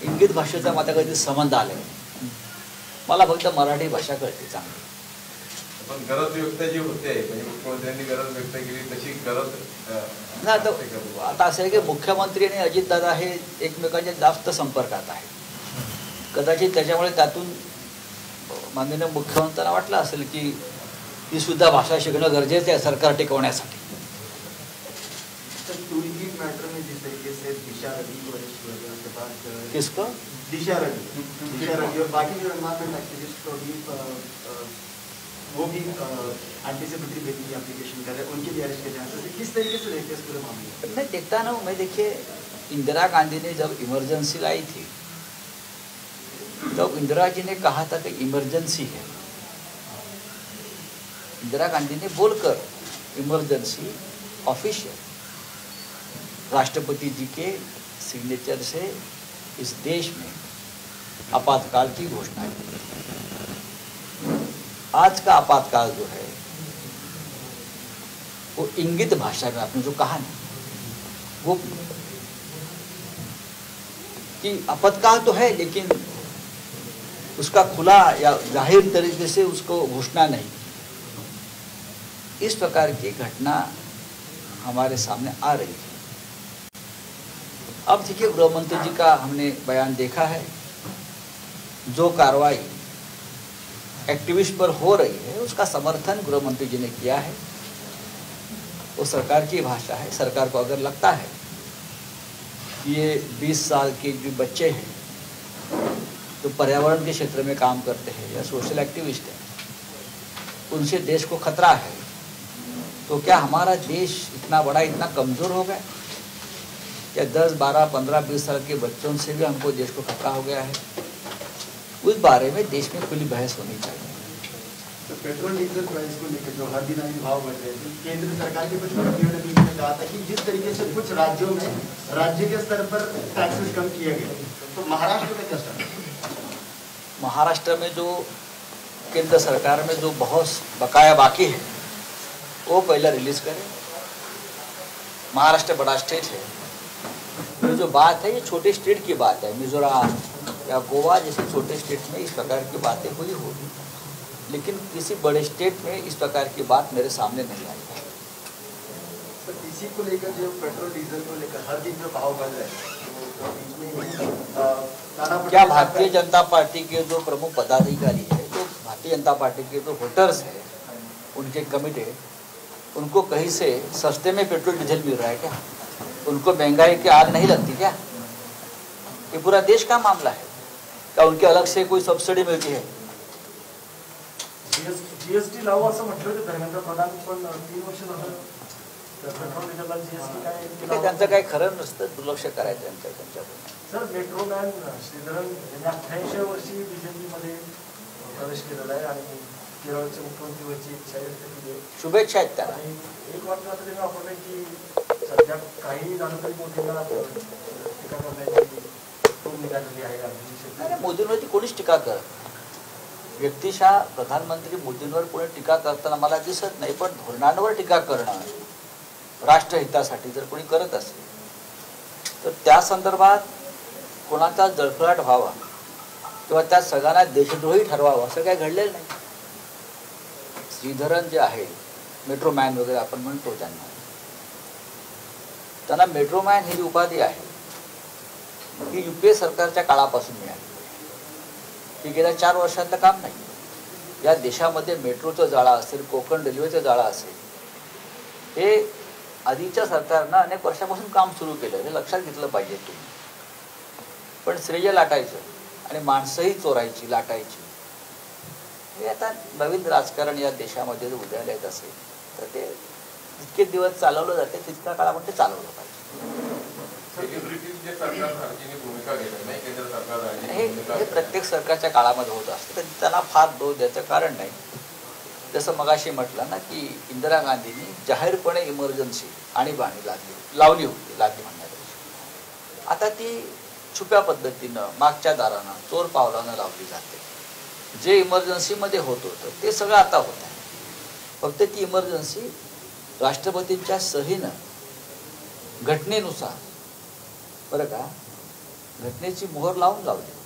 English भाषेचा माझा कधी संबंध आला नाही. मला फक्त मराठी भाषा कळते चांगली. पण गरज व्यक्त जी होते म्हणजे मुख्यमंत्र्यांनी गरज व्यक्त केली तशी गरज ना. आता असं आहे की मुख्यमंत्री आणि अजितदादा हे एकमेकांच्या जास्त संपर्कात आहे. कदाचित त्याच्यामुळे त्यातून माननीय मुख्यमंत्र्यांना वाटलं असेल की ही सुद्धा भाषा शिकणं गरजेचं आहे सरकार टिकवण्यासाठी. किसको दिशा रवि और बाकी जो एनवायरमेंट एक्टिविस्ट वो भी एंटीसिपेटरी बेटिंग की एप्लीकेशन कर रहे हैं, उनके भी अरेस्ट के चांसेस है. किस तरीके से देखते हैं इस पूरे मामले में? मैं देखता हूँ. मैं देखिए इंदिरा गांधी ने जब इमरजेंसी लाई थी तब इंदिरा जी ने कहा था कि इमरजेंसी है. इंदिरा गांधी ने बोलकर इमरजेंसी ऑफिशियल राष्ट्रपति जी के सिग्नेचर से इस देश में आपातकाल की घोषणा की. आज का आपातकाल जो है वो इंगित भाषा में आपने जो कहा ना वो कि आपातकाल तो है लेकिन उसका खुला या जाहिर तरीके से उसको घोषणा नहीं. इस प्रकार की घटना हमारे सामने आ रही है. अब देखिए गृह मंत्री जी का हमने बयान देखा है. जो कार्रवाई एक्टिविस्ट पर हो रही है उसका समर्थन गृह मंत्री जी ने किया है. वो सरकार की भाषा है. सरकार को अगर लगता है कि ये 20 साल के जो बच्चे हैं जो पर्यावरण के क्षेत्र में काम करते हैं या सोशल एक्टिविस्ट हैं उनसे देश को खतरा है, तो क्या हमारा देश इतना बड़ा इतना कमज़ोर हो गया? या 10, 12, 15, 20 साल के बच्चों से भी हमको देश को खतरा हो गया है? उस बारे में देश में खुली बहस होनी चाहिए. तो पेट्रोल डीजल प्राइस को लेकर जो हर दिन भाव बढ़ रहे थे, केंद्र सरकार के कुछ मंत्रियों ने कहा था कि जिस तरीके से कुछ राज्यों में राज्य के स्तर पर टैक्सेस कम किए गए, तो महाराष्ट्र में क्या स्तर? महाराष्ट्र में जो केंद्र सरकार में जो बहुत बकाया बाकी है वो पहले रिलीज करें. महाराष्ट्र बड़ा स्टेट है. ये जो बात है ये छोटे स्टेट की बात है. मिजोरम या गोवा जैसे छोटे स्टेट में इस प्रकार की बातें हुई होगी, लेकिन किसी बड़े स्टेट में इस प्रकार की बात मेरे सामने नहीं आई है. तो इसी को लेकर जो पेट्रोल डीजल को लेकर हर दिन जो भाव बढ़ रहे हैं क्या भारतीय जनता पार्टी के जो प्रमुख पदाधिकारी है, जो भारतीय जनता पार्टी के जो वोटर्स हैं उनके कमिटेड, उनको कहीं से सस्ते में पेट्रोल डीजल मिल रहा है क्या? उनको महंगाई की आग नहीं लगती क्या? ये पूरा देश का मामला है. क्या उनके अलग से कोई सब्सिडी मिलती है? जीएसटी लावू असं म्हटलं होतं धर्मेंद्र प्रधान, पण 3 वर्ष झालं पेट्रोल डिझेलला जीएसटी काय त्यांचं काही खरं नसतं. दुर्लक्ष करायचं त्यांच्याकडून. सर मेट्रोमॅन श्रीधरन यांनी 88 वर्षी बीजेपीमध्ये प्रवेश केलेला आहे आणि केरळचे मुख्यमंत्री व्हायची इच्छा व्यक्त केली आहे. शुभेच्छा आहेत त्याला. आणि एक वाक्य आता त्यांनी वापरलंय की सध्या काही झालं तरी मोदींना टीका करण्याची खूप निघालेली आहे. मोदींवरती कोणीच टीका करत. व्यक्तिशः प्रधानमंत्री मोदींवर कोणी टीका करताना मला दिसत नाही, पण धोरणांवर टीका करणं राष्ट्रहितासाठी जर कोणी करत असेल तर त्या संदर्भात कोणाचा जळफळाट व्हावा किंवा त्या सगळ्यांना देशद्रोही ठरवावं असं काही घडलेलं नाही. श्रीधरन जे आहे मेट्रोमॅन वगैरे आपण म्हणतो त्यांना मेट्रोमॅन ही जी उपाधी आहे ही UPA सरकारच्या काळापासून मिळाली. ही गेल्या 4 वर्षातलं काम नाही. या देशामध्ये मेट्रोचं जाळं असेल, कोकण रेल्वेचं जाळं असेल, हे आधीच्या सरकारनं अनेक वर्षापासून काम सुरू केलं. हे लक्षात घेतलं पाहिजे तुम्ही. पण श्रेय लाटायचं आणि माणसंही चोरायची, लाटायची, हे आता नवीन राजकारण या देशामध्ये जर उदयाला येत असेल तर ते जितके दिवस चालवलं जाते तितका काळ आपण ते चालवलं पाहिजे. हे प्रत्येक सरकारच्या काळामध्ये होत असतं, तर त्याला फार दोष द्यायचं कारण नाही. जसं मगाशी म्हटलं ना की इंदिरा गांधींनी जाहीरपणे इमर्जन्सी आणीबाणी लावली होती म्हणण्यापेक्षा आता ती छुप्या पद्धतीनं मागच्या दारानं चोर पावलानं लावली जाते. जे इमर्जन्सीमध्ये होत होतं ते सगळं आता होत आहे. फक्त ती इमर्जन्सी राष्ट्रपतींच्या सहीनं घटनेनुसार बरं का घटनेची मोहर लावून जाऊ दे.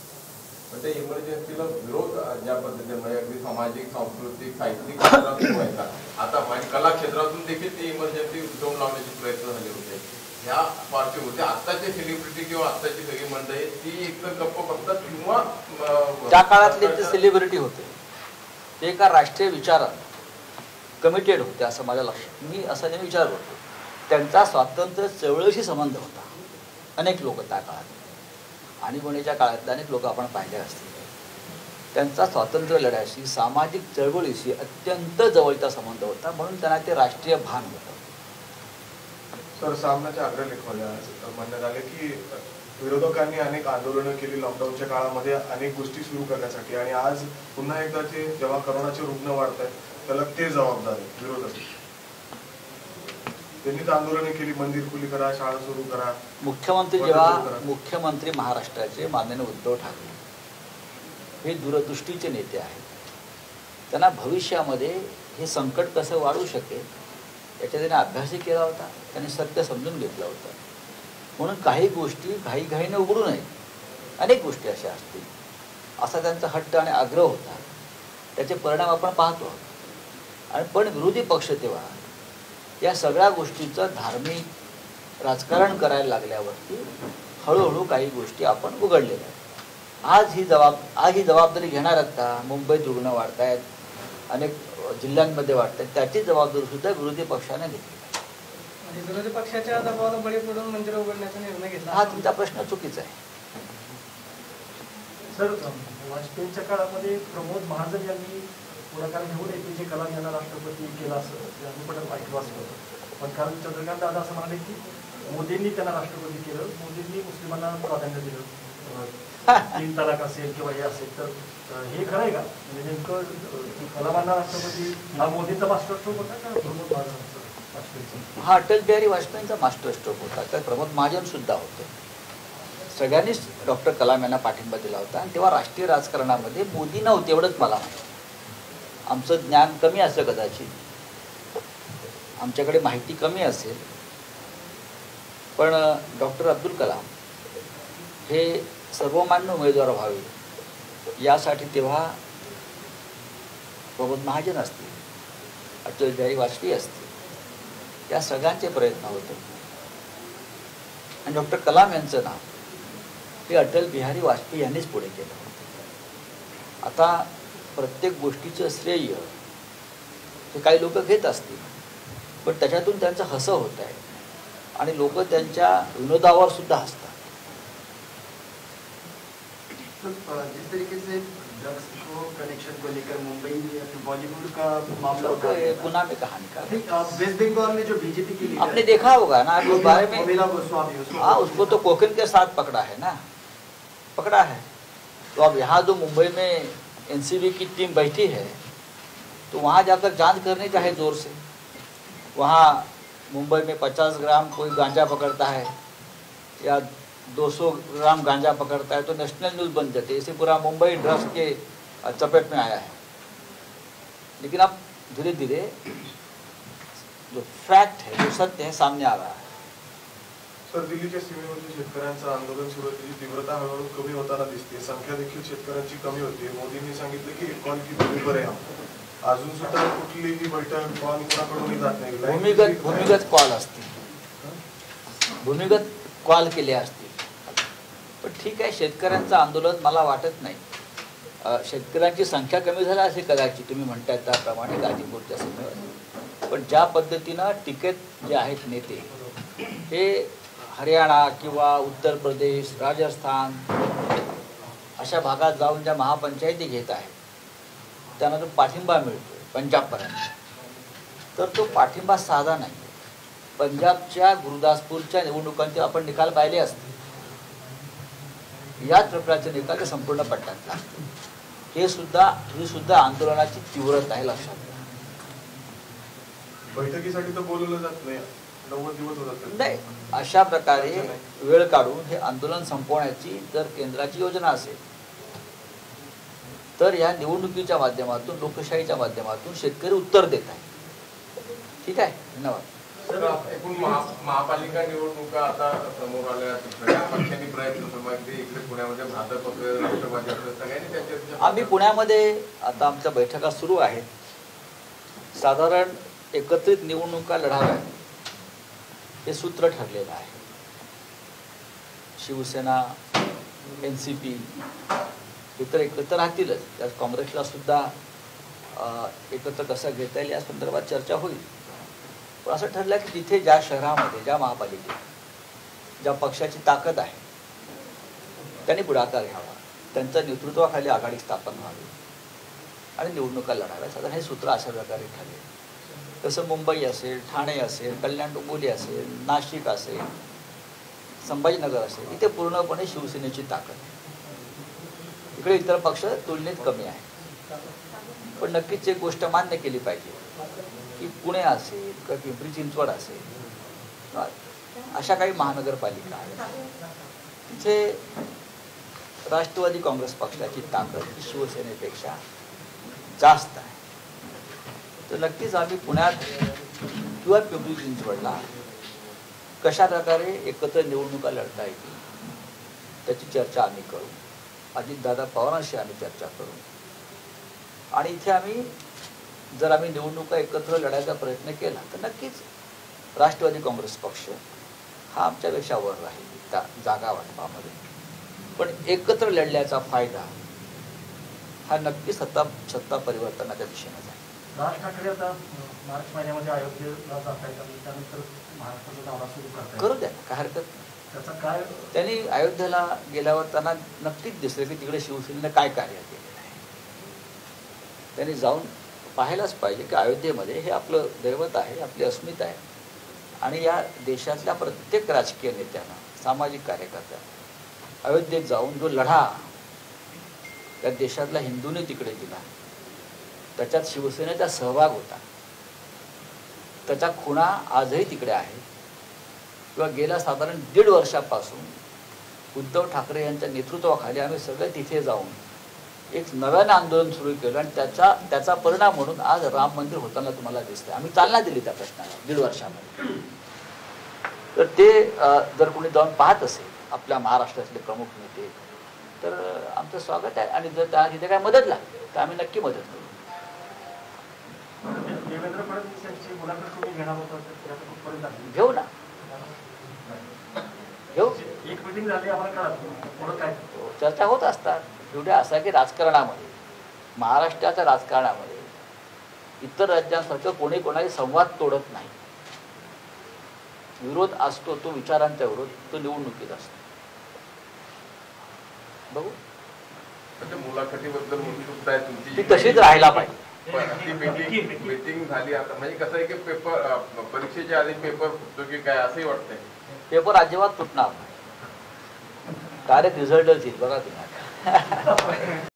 पण त्या इमर्जन्सीला विरोध ज्या पद्धतीने म्हणजे अगदी सामाजिक, सांस्कृतिक, साहित्यिक क्षेत्रातून व्हायचा, आता कला क्षेत्रातून देखील ती इमर्जन्सी उठवून लावण्याचे प्रयत्न झाले होते. ह्या पार्श्वभूमीवर आत्ताचे सेलिब्रिटी किंवा आत्ताची सगळी मंडळी ती एकतर गप्प बघतात किंवा त्या काळातले ते सेलिब्रिटी होते, ते एका राष्ट्रीय विचारात कमिटेड होते असं माझ्या लक्षात. मी असा नेहमी विचार करतो, त्यांचा स्वातंत्र्य चळवळीशी संबंध होता. अनेक लोक त्या काळात आणीबाणीच्या काळातले अनेक लोक आपण पाहिले असतील, त्यांचा स्वातंत्र्य लढ्याशी, सामाजिक चळवळीशी अत्यंत जवळचा संबंध होता, म्हणून त्यांना ते राष्ट्रीय भान होतं. सर, सामनाच्या अग्रलेखाला म्हणण्यात आले की विरोधकांनी अनेक आंदोलनं केली लॉकडाऊनच्या काळामध्ये अनेक गोष्टी सुरू करण्यासाठी, आणि आज पुन्हा एकदा ते जेव्हा करोनाचे रुग्ण वाढत आहेत त्याला ते जबाबदार आहेत विरोधक. त्यांनीच आंदोलनं केली, मंदिर खुली करा, शाळा सुरू करा. मुख्यमंत्री महाराष्ट्राचे माननीय उद्धव ठाकरे हे दूरदृष्टीचे नेते आहेत. त्यांना भविष्यामध्ये हे संकट कसं वाढू शकेल याचा त्यांनी अभ्यासही केला होता, त्यांनी सत्य समजून घेतलं होतं. म्हणून काही गोष्टी घाईघाईने उघडू नये, अनेक गोष्टी अशा असतील असा त्यांचा हट्ट आणि आग्रह होता. त्याचे परिणाम आपण पाहतो. आणि पण विरोधी पक्ष तेव्हा या सगळ्या गोष्टीचं धार्मिक राजकारण करायला लागल्यावरती हळूहळू काही गोष्टी आपण उघडलेल्या आहेत. आज ही जबाबदारी घेणार आहेत का? मुंबईत रुग्ण वाढत आहेत, अनेक जिल्ह्यांमध्ये वाढत आहेत, त्याची जबाबदारी सुद्धा विरोधी पक्षाने घेतली. विरोधी पक्षाच्या दबावाला बळी पडून मंदिर उघडण्याचा निर्णय घेतला, हा तुमचा प्रश्न चुकीचा आहे. सर, वाजपेयींच्या काळामध्ये प्रमोद महाजन यांनी पुढाकार घेऊन एपीजे कलाम यांना राष्ट्रपती केला असं आम्ही पण ऐकलं असतं. पण कारण चंद्रकांत दादा असं म्हणाले की मोदींनी त्यांना राष्ट्रपती केलं, मोदींनी मुस्लिमांना प्राधान्य दिलं, 3 तलाक असेल किंवा हे असेल. तर हे खरं आहे का? म्हणजे नेमकं कलामांना राष्ट्रपती हा मोदींचा मास्टर स्ट्रोक होता का प्रमोद महाजनांचा? हा अटल बिहारी वाजपेयींचा मास्टर स्ट्रोक होता, तर प्रमोद महाजन सुद्धा होते. सगळ्यांनीच डॉक्टर कलाम यांना पाठिंबा दिला होता. आणि तेव्हा राष्ट्रीय राजकारणामध्ये मोदी नव्हते एवढंच मला माहिती. आमचं ज्ञान कमी असेल कदाचित, आमच्याकडे माहिती कमी असेल, पण डॉक्टर अब्दुल कलाम हे सर्वमान्य उमेदवार व्हावे यासाठी तेव्हा प्रमोद महाजन असतील, अटल बिहारी वाजपेयी असतील, या सगळ्यांचे प्रयत्न होते. आणि डॉक्टर कलाम यांचं नाव हे अटल बिहारी वाजपेयी यांनीच पुढे केलं. आता प्रत्येक गोष्टीचं श्रेय हे काही लोक घेत असतील, पण त्याच्यातून त्यांचं हसं होत आहे आणि लोक त्यांच्या विनोदावर सुद्धा हसतात. जिस तरीके से ड्रग्स को कनेक्शन को लेकर मुंबई में बॉलीवुड का मामला तो पुनः में कहानी का वेस्ट बंगाल में जो बीजेपी की लीडर आपने देखा होगा ना आपके बारे में। मोमिला गोस्वामी, हाँ, उसको तो कोकिन के साथ पकड़ा है ना, पकड़ा है। तो अब यहाँ जो मुंबई में एनसीबी की टीम बैठी है तो वहाँ जाकर जांच करनी चाहिए जोर से। वहाँ मुंबई में 50 ग्राम कोई गांजा पकड़ता है या 200 ग्राम गांजा पकड़ता है तो नेशनल न्यूज़ बन जाती है। इसे पूरा मुंबई ड्रग्स के चपेट में आया है। लेकिन अब धीरे धीरे जो फैक्ट है, जो सत्य है, सामने आ रहा है। सर, दिल्लीच्या सीमेवरच्या शेतकऱ्यांचं आंदोलन सुरू आहे, त्याची तीव्रता हळूहळू कमी होताना दिसते, संख्या देखील शेतकऱ्यांची कमी होते। मोदींनी सांगितलं की कॉल की बरोबर आहे, अजून सुद्धा कुठलीही बैठक कॉल कोणाकडूनही जात नाही। भूमिगत कॉल असतील, भूमिगत कॉल केले असतील, पण ठीक आहे, शेतकऱ्यांचं आंदोलन मला वाटत नाही शेतकऱ्यांची संख्या कमी झाली असेल कदाचित, तुम्ही म्हणताय त्याप्रमाणे गाजीपूरच्या सीमेवर। पण ज्या पद्धतीनं टिकेत जे आहेत नेते हे हरियाणा किंवा उत्तर प्रदेश, राजस्थान अशा भागात जाऊन ज्या महापंचायती घेत आहेत त्यांना जो पाठिंबा मिळतो पंजाबपर्यंत, तर तो पाठिंबा साधा नाही। पंजाबच्या गुरुदासपूरच्या निवडणुकांचे आपण निकाल पाहिले असतील, याच प्रकारचे निकाल ते संपूर्ण पट्ट्यात लागतात। ही सुद्धा आंदोलनाची तीव्रता आहे, लक्षात घ्या। बैठकीसाठी तर बोलवलं जात नाही, 90 दिवस होतात नाही, अशा प्रकारे वेळ काढून हे आंदोलन संपवण्याची जर केंद्राची योजना असेल तर या निवडणुकीच्या माध्यमातून, लोकशाहीच्या माध्यमातून शेतकरी उत्तर देत आहे। ठीक आहे, धन्यवाद। तर एकूण महापालिका निवडणुका आता समोर आल्या, सगळ्या पक्षांनी प्रयत्न सुरू अगदी इकडे पुण्यामध्ये भाजप असेल, राष्ट्रवादी असेल, सगळ्यांनी त्यांच्या आम्ही पुण्यामध्ये आता आमच्या बैठका सुरू आहेत. साधारण एकत्रित निवडणुका लढाव्यात हे सूत्र ठरलेलं आहे. शिवसेना, NCP इतर एकत्र राहतीलच, त्यात काँग्रेसला सुद्धा एकत्र कसं घेता येईल या संदर्भात चर्चा होईल. पण असं ठरलं की तिथे ज्या शहरामध्ये, ज्या महापालिकेत ज्या पक्षाची ताकद आहे त्यांनी पुढाकार घ्यावा, त्यांच्या नेतृत्वाखाली आघाडी स्थापन व्हावी आणि निवडणुका लढाव्या. साधारण हे सूत्र अशा प्रकारे ठरले. तसं मुंबई असेल, ठाणे असेल, कल्याण डोंबिवली असेल, नाशिक असेल, संभाजीनगर असेल, इथे पूर्णपणे शिवसेनेची ताकद आहे. इकडे इतर पक्ष तुलनेत कमी आहे. पण नक्कीच एक गोष्ट मान्य केली पाहिजे की पुणे असेल किंवा पिंपरी चिंचवड असेल, अशा काही महानगरपालिका आहेत तिथे राष्ट्रवादी काँग्रेस पक्षाची ताकद ही शिवसेनेपेक्षा जास्त आहे. तर नक्कीच आम्ही पुण्यात किंवा पिंपरी चिंचवडला कशा प्रकारे एकत्र निवडणुका लढता येतील त्याची चर्चा आम्ही करू. अजितदादा पवारांशी आम्ही चर्चा करू. आणि इथे आम्ही जर आम्ही निवडणुका एकत्र लढायचा प्रयत्न केला तर नक्कीच राष्ट्रवादी काँग्रेस पक्ष हा आमच्यापेक्षा वर राहील त्या जागा वाटपामध्ये. पण एकत्र लढल्याचा फायदा हा नक्कीच सत्ता परिवर्तनाच्या दिशेने जाईल. राज ठाकरे आता मार्च महिन्यामध्ये अयोध्येला जात आहेत आणि त्यानंतर महाराष्ट्राचा दौरा सुरू करतात. करू द्या, काय हरकत. त्याचा काय त्यांनी अयोध्येला गेल्यावर त्यांना नक्कीच दिसलं की तिकडे शिवसेनेनं काय कार्य केलेलं आहे. त्यांनी जाऊन पाहायलाच पाहिजे की अयोध्येमध्ये हे आपलं दैवत आहे, आपली अस्मिता आहे. आणि या देशातल्या प्रत्येक राजकीय नेत्यांना, सामाजिक कार्यकर्त्यांना अयोध्येत जाऊन जो लढा त्या देशातल्या हिंदूंनी तिकडे दिला, त्याच्यात शिवसेनेचा सहभाग होता, त्याच्या खुणा आजही तिकडे आहेत. किंवा गेल्या साधारण 1.5 वर्षापासून उद्धव ठाकरे यांच्या नेतृत्वाखाली आम्ही सगळे तिथे जाऊन एक नव्यानं आंदोलन सुरू केलं आणि त्याचा परिणाम म्हणून आज राम मंदिर होताना तुम्हाला दिसतंय. आम्ही चालना दिली त्या प्रश्नाला 1.5 वर्षामध्ये. तर ते जर कोणी जाऊन पाहत असेल आपल्या महाराष्ट्रातले प्रमुख नेते तर आमचं स्वागत आहे. आणि जर त्या तिथे काय मदत लागते तर आम्ही नक्की मदत करू. देवेंद्र फडणवीस यांची मुलाखत तुम्ही घेणार होता, घेऊ ना, घेऊ. एक मिटिंग झाली आम्हाला कळत, पुढं काय चर्चा होत असतात. शेवटी असं की राजकारणामध्ये, महाराष्ट्राच्या राजकारणामध्ये इतर राज्यांसारखं कोणी कोणाशी संवाद तोडत नाही. विरोध असतो, तो विचारांचा विरोध, तो निवडणुकीत असतो. बघू, मुलाखतीबद्दल उत्सुकता आहे तुमची, ती तशीच राहायला पाहिजे. मीटिंग झाली आता, म्हणजे कसं आहे की पेपर परीक्षेच्या आधी पेपर फुटतो की काय असंही वाटतंय. पेपर अजिबात तुटणार नाही, डायरेक्ट रिझल्टच येईल बघा तुम्ही.